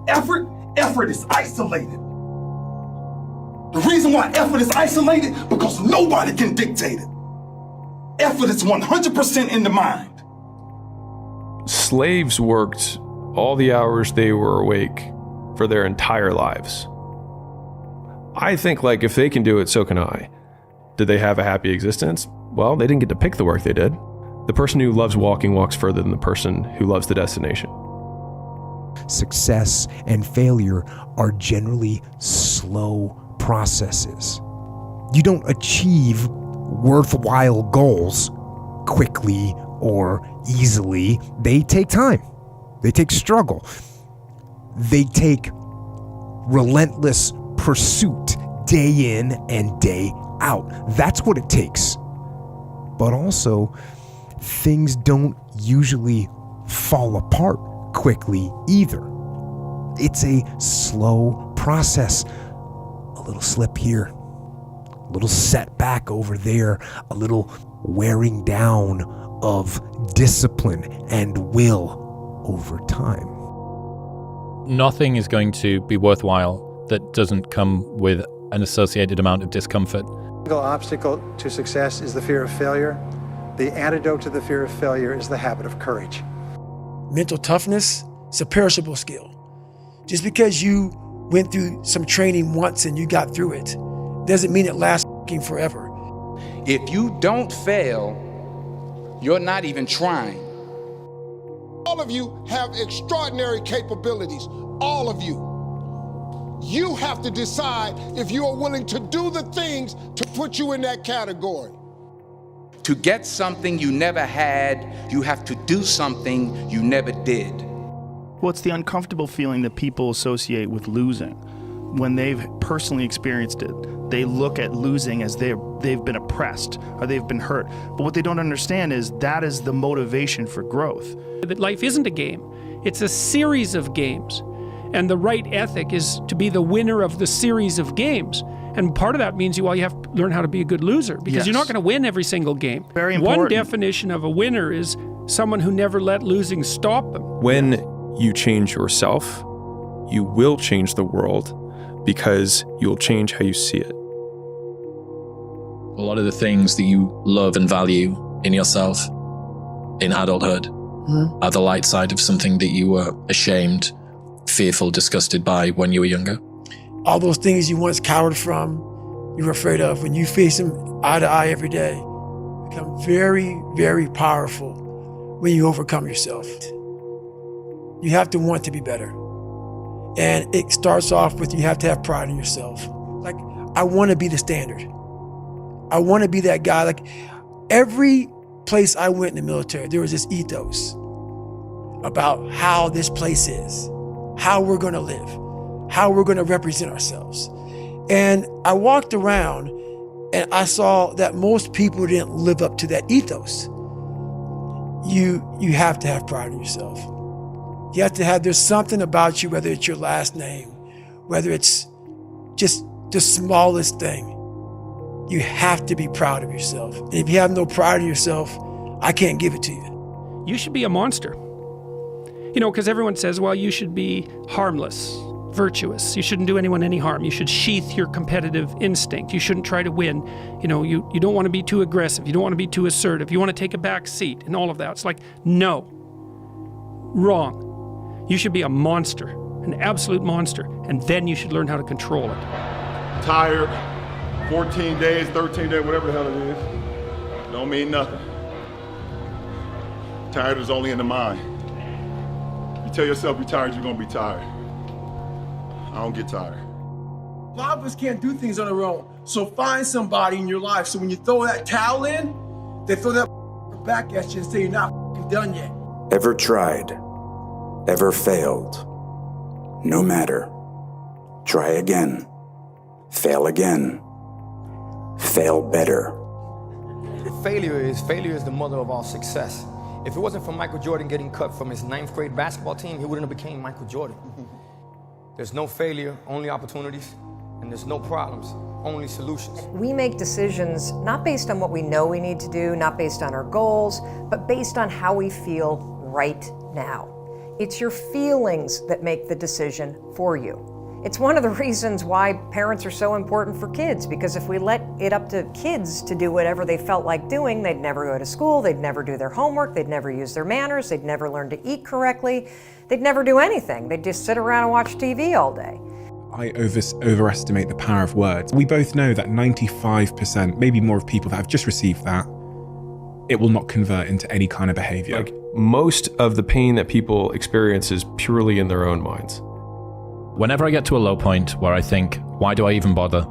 Effort is isolated. The reason why effort is isolated, because nobody can dictate it. Effort is 100% in the mind. Slaves worked all the hours they were awake for their entire lives. I think, like, if they can do it, so can I. Did they have a happy existence? Well, they didn't get to pick the work they did. The person who loves walking walks further than the person who loves the destination. Success and failure are generally slow processes. You don't achieve worthwhile goals quickly or easily. They take time. They take struggle. They take relentless pursuit day in and day out. That's what it takes. But also, things don't usually fall apart quickly either. It's a slow process. A little slip here, a little setback over there, a little wearing down of discipline and will over time. Nothing is going to be worthwhile that doesn't come with an associated amount of discomfort. The single obstacle to success is the fear of failure. The antidote to the fear of failure is the habit of courage. Mental toughness is a perishable skill. Just because you went through some training once and you got through it doesn't mean it lasts forever. If you don't fail, you're not even trying. All of you have extraordinary capabilities, all of you. You have to decide if you are willing to do the things to put you in that category. To get something you never had, you have to do something you never did. Well, it's the uncomfortable feeling that people associate with losing. When they've personally experienced it, they look at losing as they've been oppressed or they've been hurt. But what they don't understand is that is the motivation for growth. That life isn't a game. It's a series of games. And the right ethic is to be the winner of the series of games. And part of that means you have to learn how to be a good loser, because you're not going to win every single game. Very important. One definition of a winner is someone who never let losing stop them. When you change yourself, you will change the world, because you'll change how you see it. A lot of the things that you love and value in yourself in adulthood are the light side of something that you were ashamed, fearful, disgusted by when you were younger. All those things you once cowered from, you were afraid of, when you face them eye to eye every day, become very, very powerful when you overcome yourself. You have to want to be better. And it starts off with, you have to have pride in yourself. Like, I want to be the standard. I want to be that guy. Like, every place I went in the military, there was this ethos about how this place is, how we're going to live, how we're going to represent ourselves. And I walked around and I saw that most people didn't live up to that ethos. You have to have pride in yourself. You have to have, there's something about you, whether it's your last name, whether it's just the smallest thing. You have to be proud of yourself. And if you have no pride in yourself, I can't give it to you. You should be a monster. You know, because everyone says, well, you should be harmless, virtuous. You shouldn't do anyone any harm. You should sheath your competitive instinct. You shouldn't try to win. You know, you don't want to be too aggressive. You don't want to be too assertive. You want to take a back seat and all of that. It's like, no, wrong. You should be a monster, an absolute monster, and then you should learn how to control it. Tired, 14 days, 13 days, whatever the hell it is, don't mean nothing. Tired is only in the mind. You tell yourself you're tired, you're gonna be tired. I don't get tired. A lot of us can't do things on our own, so find somebody in your life so when you throw that towel in, they throw that back at you and say you're not done yet. Ever tried? Ever failed? No matter. Try again. Fail again. Fail better. Failure is the mother of all success. If it wasn't for Michael Jordan getting cut from his 9th grade basketball team, he wouldn't have became Michael Jordan. There's no failure, only opportunities, and there's no problems, only solutions. We make decisions not based on what we know we need to do, not based on our goals, but based on how we feel right now. It's your feelings that make the decision for you. It's one of the reasons why parents are so important for kids, because if we let it up to kids to do whatever they felt like doing, they'd never go to school, they'd never do their homework, they'd never use their manners, they'd never learn to eat correctly, they'd never do anything. They'd just sit around and watch TV all day. I overestimate the power of words. We both know that 95%, maybe more of people that have just received that, it will not convert into any kind of behavior. Like, most of the pain that people experience is purely in their own minds. Whenever I get to a low point where I think, why do I even bother?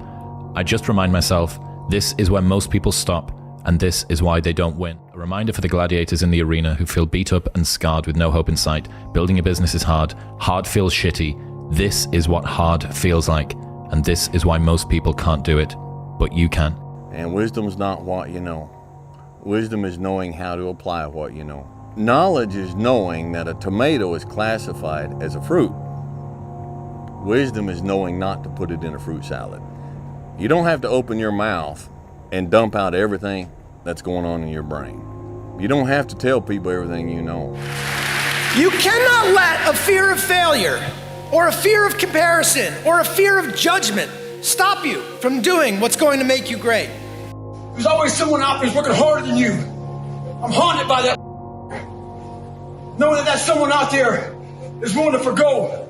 I just remind myself, this is where most people stop, and this is why they don't win. A reminder for the gladiators in the arena who feel beat up and scarred with no hope in sight. Building a business is hard. Hard feels shitty. This is what hard feels like, and this is why most people can't do it, but you can. And wisdom's not what you know. Wisdom is knowing how to apply what you know. Knowledge is knowing that a tomato is classified as a fruit. Wisdom is knowing not to put it in a fruit salad. You don't have to open your mouth and dump out everything that's going on in your brain. You don't have to tell people everything you know. You cannot let a fear of failure, or a fear of comparison, or a fear of judgment stop you from doing what's going to make you great. There's always someone out there who's working harder than you. I'm haunted by that. Knowing that someone out there is willing to forgo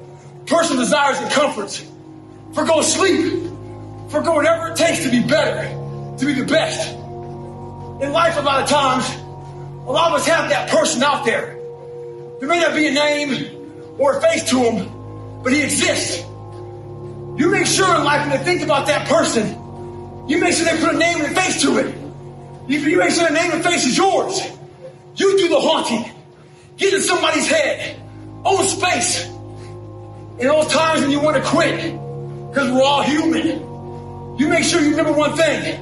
personal desires and comforts, forgo sleep, forgo whatever it takes to be better, to be the best. In life, a lot of times, a lot of us have that person out there. There may not be a name or a face to him, but he exists. You make sure in life when they think about that person, you make sure they put a name and a face to it. You make sure the name and face is yours. You do the haunting. Get in somebody's head. Own space. In those times when you want to quit, because we're all human, you make sure you remember one thing.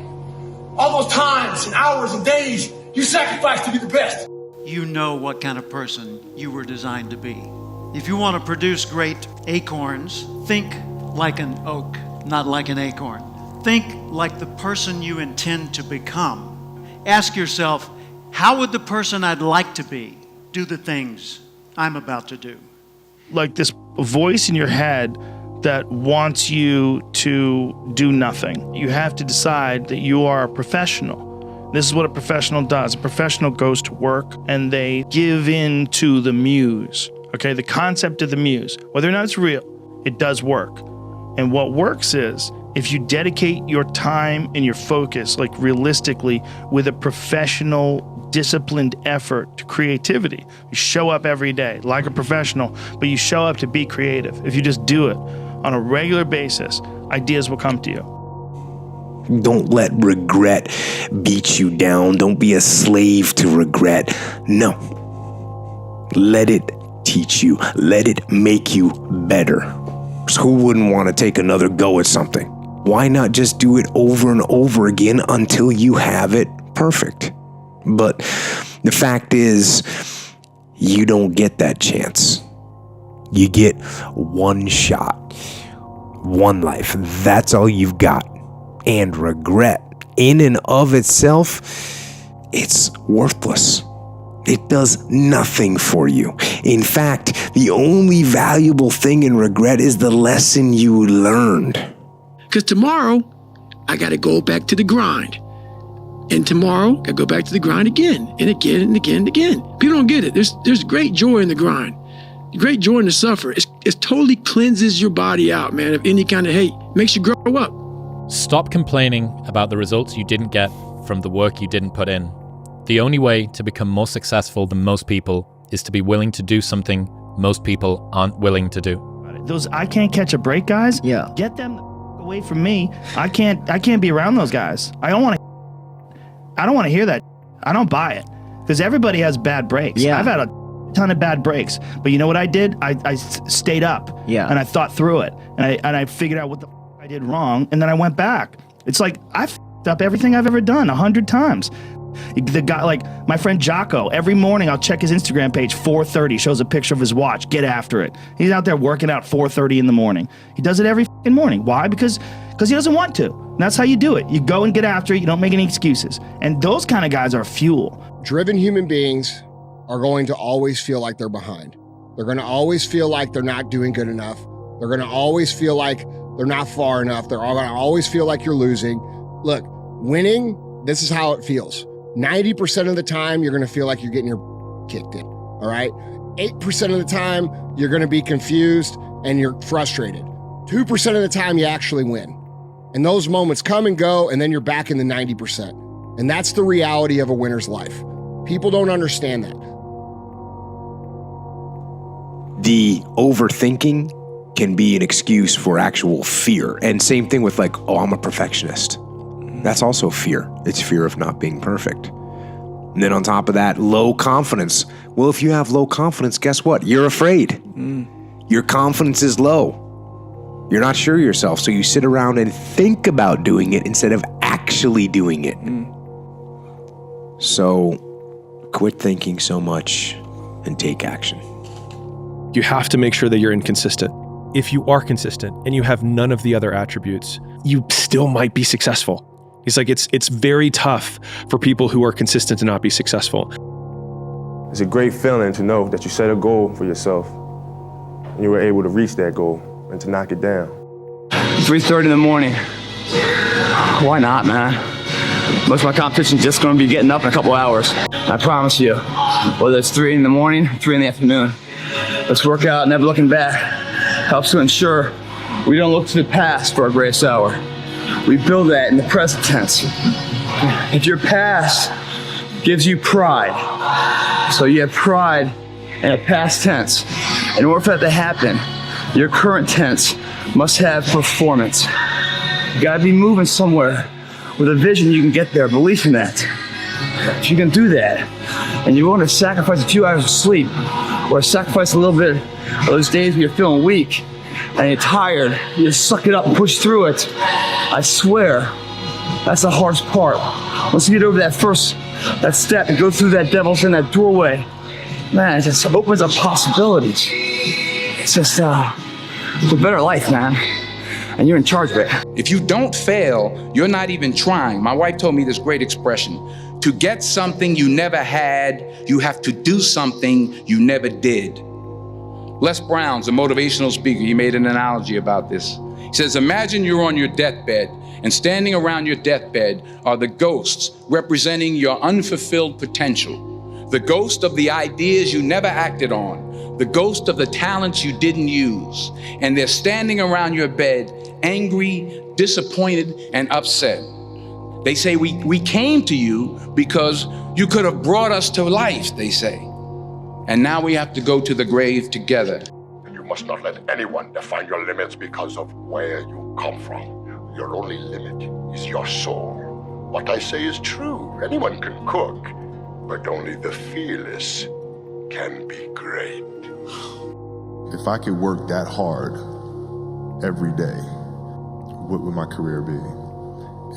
All those times and hours and days you sacrificed to be the best. You know what kind of person you were designed to be. If you want to produce great acorns, think like an oak, not like an acorn. Think like the person you intend to become. Ask yourself, how would the person I'd like to be do the things I'm about to do? Like this voice in your head that wants you to do nothing. You have to decide that you are a professional. This is what a professional does. A professional goes to work and they give in to the muse. Okay, the concept of the muse, whether or not it's real, it does work. And what works is if you dedicate your time and your focus, like realistically, with a professional, disciplined effort to creativity. You show up every day like a professional, but you show up to be creative. If you just do it on a regular basis, ideas will come to you. Don't let regret beat you down. Don't be a slave to regret. No. Let it teach you. Let it make you better. So who wouldn't want to take another go at something? Why not just do it over and over again until you have it perfect? But the fact is, you don't get that chance. You get one shot, one life. That's all you've got. And regret, in and of itself, it's worthless. It does nothing for you. In fact, the only valuable thing in regret is the lesson you learned. Because tomorrow, I got to go back to the grind. And tomorrow, I go back to the grind again and again and again and again. People don't get it. There's great joy in the grind. Great joy in the suffer. It totally cleanses your body out, man, of any kind of hate. Makes you grow up. Stop complaining about the results you didn't get from the work you didn't put in. The only way to become more successful than most people is to be willing to do something most people aren't willing to do. Those I can't catch a break guys, get them away from me. I can't be around those guys. I don't want to hear that. I don't buy it. Because everybody has bad breaks. I've had a ton of bad breaks. But you know what I did? I stayed up. And I thought through it. And I figured out what the I did wrong. And then I went back. It's like I f***ed up everything I've ever done 100 times. The guy, like my friend Jocko, every morning I'll check his Instagram page, 4:30, shows a picture of his watch, get after it. He's out there working out 4:30 in the morning. He does it every f***ing morning. Why? Because he doesn't want to. And that's how you do it. You go and get after it. You don't make any excuses. And those kind of guys are fuel. Driven human beings are going to always feel like they're behind. They're going to always feel like they're not doing good enough. They're going to always feel like they're not far enough. They're all going to always feel like you're losing. Look, winning, this is how it feels. 90% of the time, you're going to feel like you're getting your kicked in, all right? 8% of the time, you're going to be confused and you're frustrated. 2% of the time, you actually win. And those moments come and go, and then you're back in the 90%. And that's the reality of a winner's life. People don't understand that. The overthinking can be an excuse for actual fear. And same thing with like, oh, I'm a perfectionist. That's also fear. It's fear of not being perfect. And then on top of that, low confidence. Well, if you have low confidence, guess what? You're afraid. Your confidence is low. You're not sure of yourself, so you sit around and think about doing it instead of actually doing it. So quit thinking so much and take action. You have to make sure that you're inconsistent. If you are consistent and you have none of the other attributes, you still might be successful. It's like it's very tough for people who are consistent to not be successful. It's a great feeling to know that you set a goal for yourself and you were able to reach that goal and to knock it down. 3:30 in the morning. Why not, man? Most of my competition's just gonna be getting up in a couple hours. I promise you, whether it's 3 in the morning, 3 in the afternoon, let's work out, never looking back. Helps to ensure we don't look to the past for our greatest hour. We build that in the present tense. If your past gives you pride, so you have pride in a past tense, in order for that to happen, your current tense must have performance. You gotta be moving somewhere with a vision you can get there, belief in that. If you can do that, and you want to sacrifice a few hours of sleep, or sacrifice a little bit of those days when you're feeling weak, and you're tired, you just suck it up and push through it. I swear, that's the hardest part. Once you get over that step and go through that devil's in that doorway, man, it just opens up possibilities. It's just a better life, man. And you're in charge of it. If you don't fail, you're not even trying. My wife told me this great expression. To get something you never had, you have to do something you never did. Les Brown's a motivational speaker. He made an analogy about this. He says, imagine you're on your deathbed, and standing around your deathbed are the ghosts representing your unfulfilled potential. The ghost of the ideas you never acted on, the ghost of the talents you didn't use. And they're standing around your bed, angry, disappointed, and upset. They say, we came to you because you could have brought us to life, they say. And now we have to go to the grave together. You must not let anyone define your limits because of where you come from. Your only limit is your soul. What I say is true. Anyone can cook, but only the fearless can be great. If I could work that hard every day, what would my career be?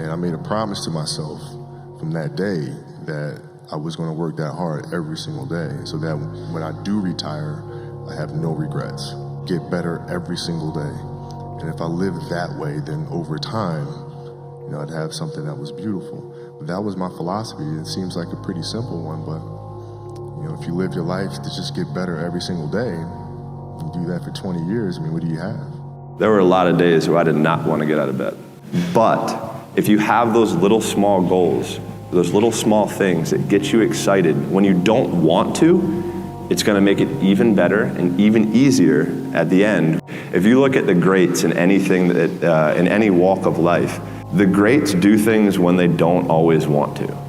And I made a promise to myself from that day that I was going to work that hard every single day so that when I do retire, I have no regrets. Get better every single day. And if I lived that way, then over time, I'd have something that was beautiful. But that was my philosophy. It seems like a pretty simple one, but if you live your life to just get better every single day, and do that for 20 years, what do you have? There were a lot of days where I did not want to get out of bed. But if you have those little small goals, those little small things that get you excited when you don't want to, it's going to make it even better and even easier at the end. If you look at the greats in anything that, in any walk of life, the greats do things when they don't always want to.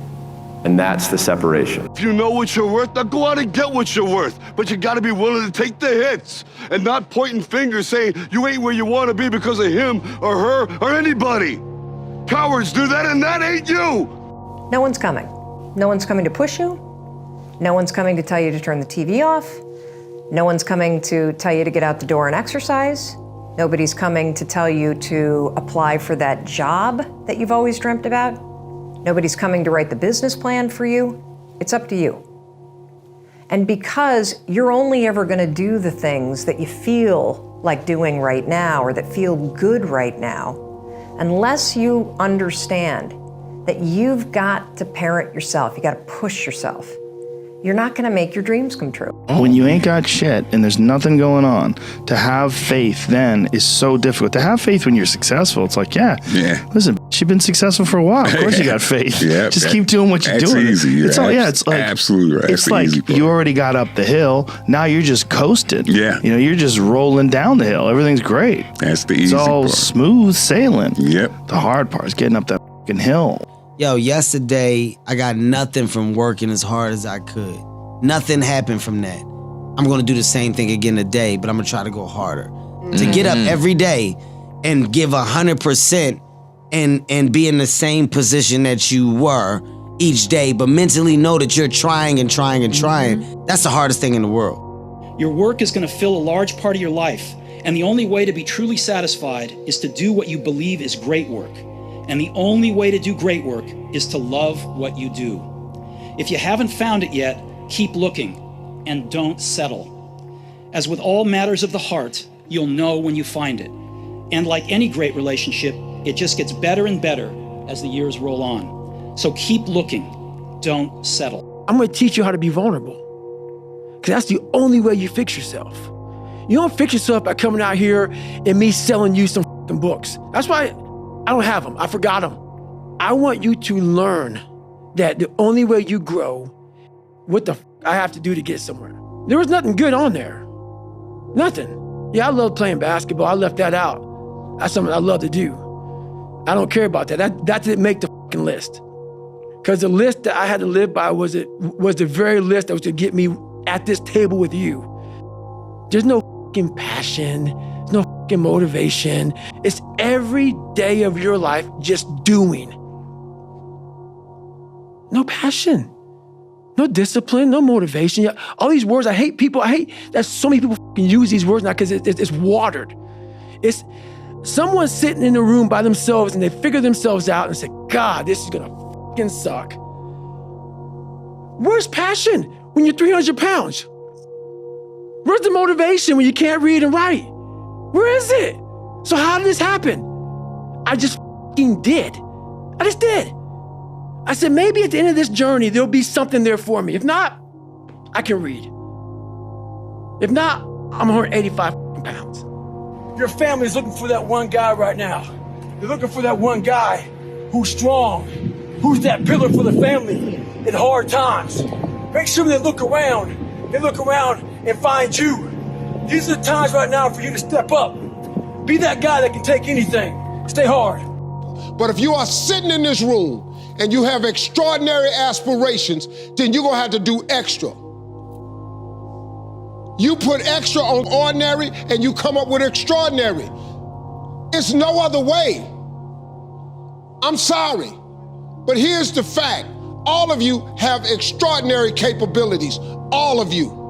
And that's the separation. If you know what you're worth, now go out and get what you're worth. But you gotta be willing to take the hits and not pointing fingers saying you ain't where you want to be because of him or her or anybody. Cowards do that, and that ain't you. No one's coming. No one's coming to push you. No one's coming to tell you to turn the TV off. No one's coming to tell you to get out the door and exercise. Nobody's coming to tell you to apply for that job that you've always dreamt about. Nobody's coming to write the business plan for you. It's up to you. And because you're only ever going to do the things that you feel like doing right now or that feel good right now, unless you understand that you've got to parent yourself, you got to push yourself. you're not going to make your dreams come true. When you ain't got shit and there's nothing going on, to have faith then is so difficult. To have faith when you're successful, it's like, yeah. Listen, you've been successful for a while. Of course you got faith. Just keep doing what you're doing. Easy. It's all, it's like absolutely right. It's like you already got up the hill. Now you're just coasting. You know, you're just rolling down the hill. Everything's great. That's the easy part. It's all part. smooth sailing. Yep. The hard part is getting up that fucking hill. Yo, yesterday, I got nothing from working as hard as I could. Nothing happened from that. I'm gonna do the same thing again today, but I'm gonna try to go harder. To get up every day and give 100% and be in the same position that you were each day, but mentally know that you're trying and trying and trying. That's the hardest thing in the world. Your work is gonna fill a large part of your life, and the only way to be truly satisfied is to do what you believe is great work. And the only way to do great work is to love what you do. If you haven't found it yet, keep looking and don't settle. As with all matters of the heart, you'll know when you find it. And like any great relationship, it just gets better and better as the years roll on. So keep looking, don't settle. I'm gonna teach you how to be vulnerable, because that's the only way you fix yourself. You don't fix yourself by coming out here and me selling you some fucking books. That's why I don't have them. I forgot them. I want you to learn that the only way you grow, what the f I have to do to get somewhere. There was nothing good on there. Nothing. Yeah, I love playing basketball. I left that out. That's something I love to do. I don't care about that. That didn't make the fucking list. Because the list that I had to live by was the very list that was to get me at this table with you. There's no fucking passion. There's no fucking motivation. It's every day of your life just doing. No passion. No discipline, no motivation. Yeah, all these words, I hate that so many people fucking use these words now because it's watered. It's someone sitting in a room by themselves and they figure themselves out and say, God, this is gonna fucking suck. Where's passion when you're 300 pounds? Where's the motivation when you can't read and write? Where is it? So how did this happen? I just fucking did. I just did. I said, maybe at the end of this journey, there'll be something there for me. If not, I can read. If not, I'm 185 pounds. Your family's looking for that one guy right now. They're looking for that one guy who's strong, who's that pillar for the family in hard times. Make sure they look around and find you. These are the times right now for you to step up. Be that guy that can take anything. Stay hard. But if you are sitting in this room and you have extraordinary aspirations, then you're gonna have to do extra. You put extra on ordinary and you come up with extraordinary. It's no other way. I'm sorry, but here's the fact. All of you have extraordinary capabilities, all of you.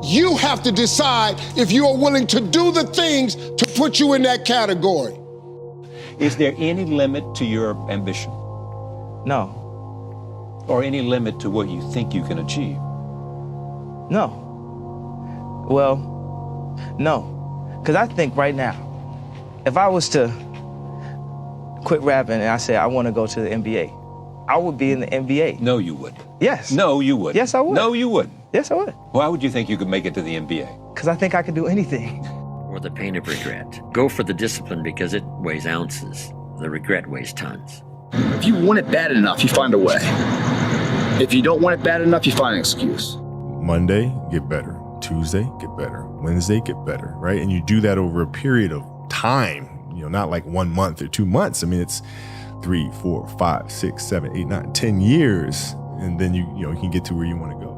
You have to decide if you are willing to do the things to put you in that category. Is there any limit to your ambition? No. Or any limit to what you think you can achieve? No. Well, no. Because I think right now, if I was to quit rapping and I said I want to go to the NBA, I would be in the NBA. No, you wouldn't. Yes. No, you wouldn't. Yes, I would. No, you wouldn't. Yes, I would. Why would you think you could make it to the NBA? Because I think I could do anything. Or the pain of regret. Go for the discipline because it weighs ounces. The regret weighs tons. If you want it bad enough, you find a way. If you don't want it bad enough, you find an excuse. Monday, get better. Tuesday, get better. Wednesday, get better, right? And you do that over a period of time, not like 1 month or 2 months. I mean, it's 3, 4, 5, 6, 7, 8, 9, 10 years. And then you can get to where you want to go.